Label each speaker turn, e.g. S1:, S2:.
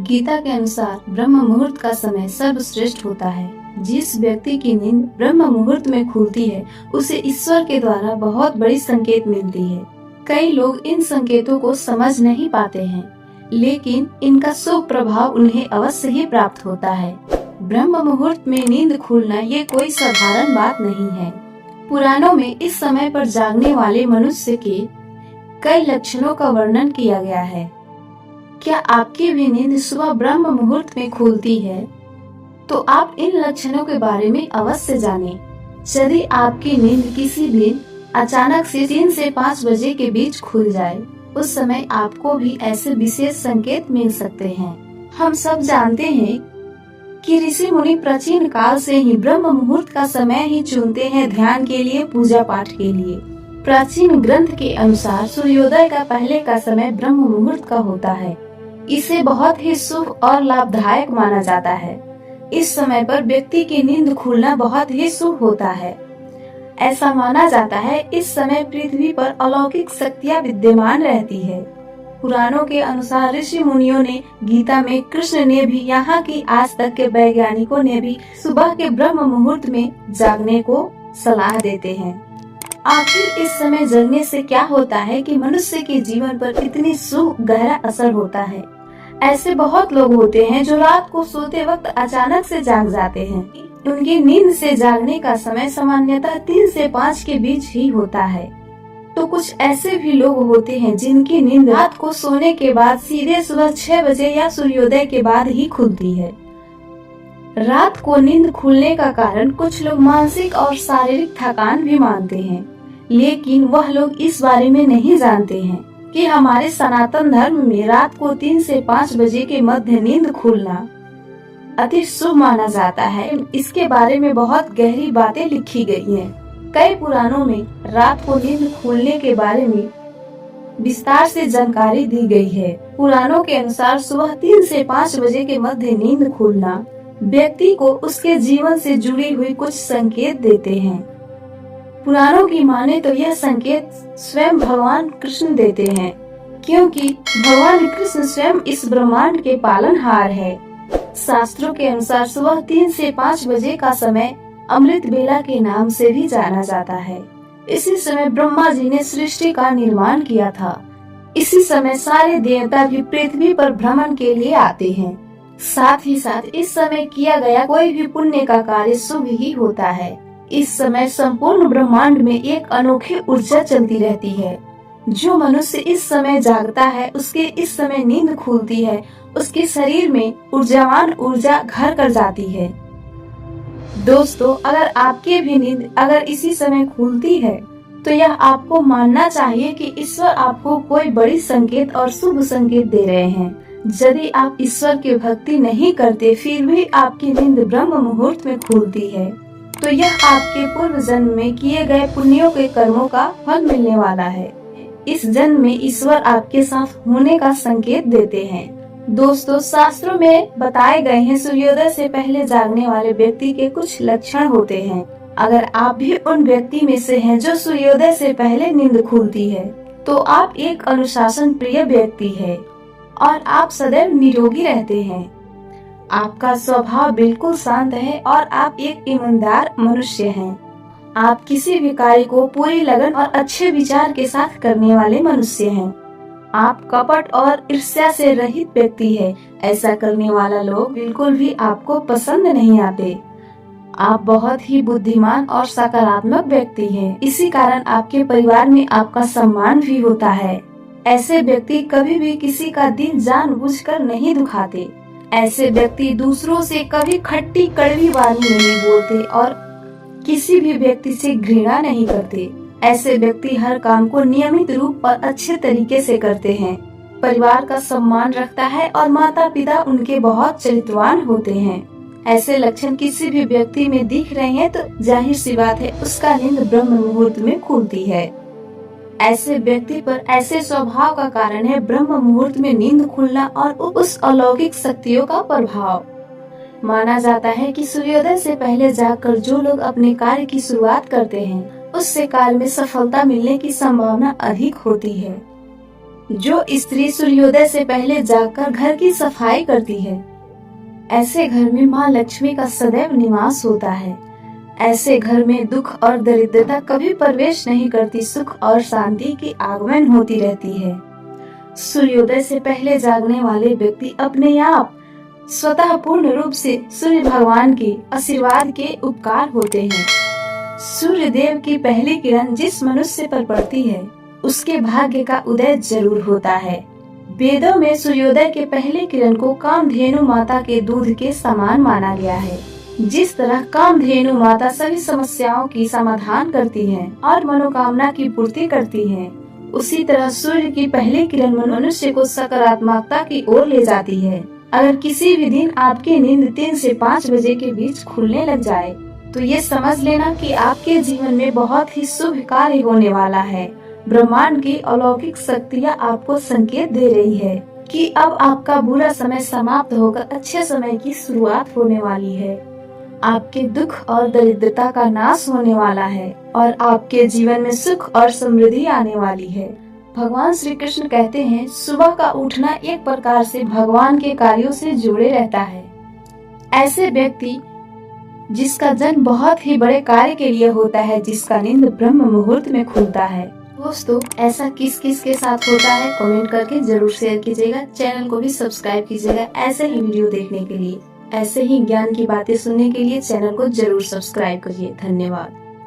S1: गीता के अनुसार ब्रह्म मुहूर्त का समय सर्वश्रेष्ठ होता है। जिस व्यक्ति की नींद ब्रह्म मुहूर्त में खुलती है उसे ईश्वर के द्वारा बहुत बड़ी संकेत मिलती है। कई लोग इन संकेतों को समझ नहीं पाते हैं, लेकिन इनका शुभ प्रभाव उन्हें अवश्य ही प्राप्त होता है। ब्रह्म मुहूर्त में नींद खुलना ये कोई साधारण बात नहीं है। पुराणों में इस समय पर जागने वाले मनुष्य के कई लक्षणों का वर्णन किया गया है। क्या आपकी भी नींद सुबह ब्रह्म मुहूर्त में खुलती है? तो आप इन लक्षणों के बारे में अवश्य जानें। यदि आपकी नींद किसी दिन अचानक से 3 से 5 बजे के बीच खुल जाए, उस समय आपको भी ऐसे विशेष संकेत मिल सकते हैं। हम सब जानते हैं कि ऋषि मुनि प्राचीन काल से ही ब्रह्म मुहूर्त का समय ही चुनते हैं ध्यान के लिए, पूजा पाठ के लिए। प्राचीन ग्रंथ के अनुसार सूर्योदय का पहले का समय ब्रह्म मुहूर्त का होता है। इसे बहुत ही शुभ और लाभदायक माना जाता है। इस समय पर व्यक्ति की नींद खुलना बहुत ही शुभ होता है। ऐसा माना जाता है इस समय पृथ्वी पर अलौकिक शक्तियाँ विद्यमान रहती है। पुराणों के अनुसार ऋषि मुनियों ने, गीता में कृष्ण ने भी, यहाँ की आज तक के वैज्ञानिकों ने भी सुबह के ब्रह्म मुहूर्त में जागने को सलाह देते हैं। आखिर इस समय जगने से क्या होता है कि मनुष्य के जीवन पर इतनी गहरा असर होता है। ऐसे बहुत लोग होते हैं जो रात को सोते वक्त अचानक से जाग जाते हैं। उनकी नींद से जागने का समय सामान्यतः 3 से 5 के बीच ही होता है। तो कुछ ऐसे भी लोग होते हैं जिनकी नींद रात को सोने के बाद सीधे सुबह 6 बजे या सूर्योदय के बाद ही खुलती है। रात को नींद खुलने का कारण कुछ लोग मानसिक और शारीरिक थकान भी मानते हैं, लेकिन वह लोग इस बारे में नहीं जानते हैं कि हमारे सनातन धर्म में रात को 3 से 5 बजे के मध्य नींद खुलना अति शुभ माना जाता है। इसके बारे में बहुत गहरी बातें लिखी गई हैं। कई पुराणों में रात को नींद खुलने के बारे में विस्तार से जानकारी दी गई है। पुराणों के अनुसार सुबह 3 से 5 बजे के मध्य नींद खुलना व्यक्ति को उसके जीवन से जुड़ी हुई कुछ संकेत देते हैं। पुराणों की माने तो यह संकेत स्वयं भगवान कृष्ण देते हैं, क्योंकि भगवान कृष्ण स्वयं इस ब्रह्मांड के पालनहार है। शास्त्रों के अनुसार सुबह 3 से 5 बजे का समय अमृत बेला के नाम से भी जाना जाता है। इसी समय ब्रह्मा जी ने सृष्टि का निर्माण किया था। इसी समय सारे देवता भी पृथ्वी पर भ्रमण के लिए आते हैं। साथ ही साथ इस समय किया गया कोई भी पुण्य का कार्य शुभ ही होता है। इस समय संपूर्ण ब्रह्मांड में एक अनोखी ऊर्जा चलती रहती है। जो मनुष्य इस समय जागता है, उसके इस समय नींद खुलती है, उसके शरीर में ऊर्जावान ऊर्जा घर कर जाती है। दोस्तों, अगर आपकी भी नींद अगर इसी समय खुलती है, तो यह आपको मानना चाहिए कि ईश्वर आपको कोई बड़ी संकेत और शुभ संकेत दे रहे हैं। यदि आप ईश्वर की भक्ति नहीं करते, फिर भी आपकी नींद ब्रह्म मुहूर्त में खुलती है, तो यह आपके पूर्व जन्म में किए गए पुण्यों के कर्मों का फल मिलने वाला है। इस जन्म में ईश्वर आपके साथ होने का संकेत देते हैं। दोस्तों, शास्त्रों में बताए गए हैं सूर्योदय से पहले जागने वाले व्यक्ति के कुछ लक्षण होते हैं। अगर आप भी उन व्यक्ति में से हैं जो सूर्योदय से पहले नींद खुलती है, तो आप एक अनुशासन प्रिय व्यक्ति है और आप सदैव निरोगी रहते हैं। आपका स्वभाव बिल्कुल शांत है और आप एक ईमानदार मनुष्य हैं। आप किसी भी कार्य को पूरी लगन और अच्छे विचार के साथ करने वाले मनुष्य हैं। आप कपट और ईर्ष्या से रहित व्यक्ति है। ऐसा करने वाला लोग बिल्कुल भी आपको पसंद नहीं आते। आप बहुत ही बुद्धिमान और सकारात्मक व्यक्ति हैं। इसी कारण आपके परिवार में आपका सम्मान भी होता है। ऐसे व्यक्ति कभी भी किसी का दिल जानबूझकर नहीं दुखाते। ऐसे व्यक्ति दूसरों से कभी खट्टी कड़वी वाणी नहीं बोलते और किसी भी व्यक्ति से घृणा नहीं करते। ऐसे व्यक्ति हर काम को नियमित रूप और अच्छे तरीके से करते हैं, परिवार का सम्मान रखता है और माता पिता उनके बहुत चरित्रवान होते हैं। ऐसे लक्षण किसी भी व्यक्ति में दिख रहे हैं तो जाहिर सी बात है उसका नींद ब्रह्म मुहूर्त में खुलती है। ऐसे व्यक्ति पर ऐसे स्वभाव का कारण है ब्रह्म मुहूर्त में नींद खुलना और उस अलौकिक शक्तियों का प्रभाव। माना जाता है कि सूर्योदय से पहले जागकर जो लोग अपने कार्य की शुरुआत करते हैं, उससे कार्य में सफलता मिलने की संभावना अधिक होती है। जो स्त्री सूर्योदय से पहले जागकर घर की सफाई करती है, ऐसे घर में माँ लक्ष्मी का सदैव निवास होता है। ऐसे घर में दुख और दरिद्रता कभी प्रवेश नहीं करती, सुख और शांति की आगमन होती रहती है। सूर्योदय से पहले जागने वाले व्यक्ति अपने आप स्वतः पूर्ण रूप से सूर्य भगवान के आशीर्वाद के उपकार होते हैं। सूर्य देव की पहली किरण जिस मनुष्य पर पड़ती है, उसके भाग्य का उदय जरूर होता है। वेदों में सूर्योदय के पहले किरण को कामधेनु माता के दूध के समान माना गया है। जिस तरह कामधेनु माता सभी समस्याओं की समाधान करती है और मनोकामना की पूर्ति करती है, उसी तरह सूर्य की पहली किरण मनुष्य को सकारात्मकता की ओर ले जाती है। अगर किसी भी दिन आपकी नींद 3 से 5 बजे के बीच खुलने लग जाए, तो ये समझ लेना कि आपके जीवन में बहुत ही शुभ कार्य होने वाला है। ब्रह्मांड की अलौकिक शक्तियाँ आपको संकेत दे रही है कि अब आपका बुरा समय समाप्त होकर अच्छे समय की शुरुआत होने वाली है। आपके दुख और दरिद्रता का नाश होने वाला है और आपके जीवन में सुख और समृद्धि आने वाली है। भगवान श्री कृष्ण कहते हैं, सुबह का उठना एक प्रकार से भगवान के कार्यों से जुड़े रहता है। ऐसे व्यक्ति जिसका जन्म बहुत ही बड़े कार्य के लिए होता है, जिसका नींद ब्रह्म मुहूर्त में खुलता है। दोस्तों, ऐसा किस किस के साथ होता है कमेंट करके जरूर शेयर कीजिएगा। चैनल को भी सब्सक्राइब कीजिएगा ऐसे ही वीडियो देखने के लिए। ऐसे ही ज्ञान की बातें सुनने के लिए चैनल को जरूर सब्सक्राइब करिए। धन्यवाद।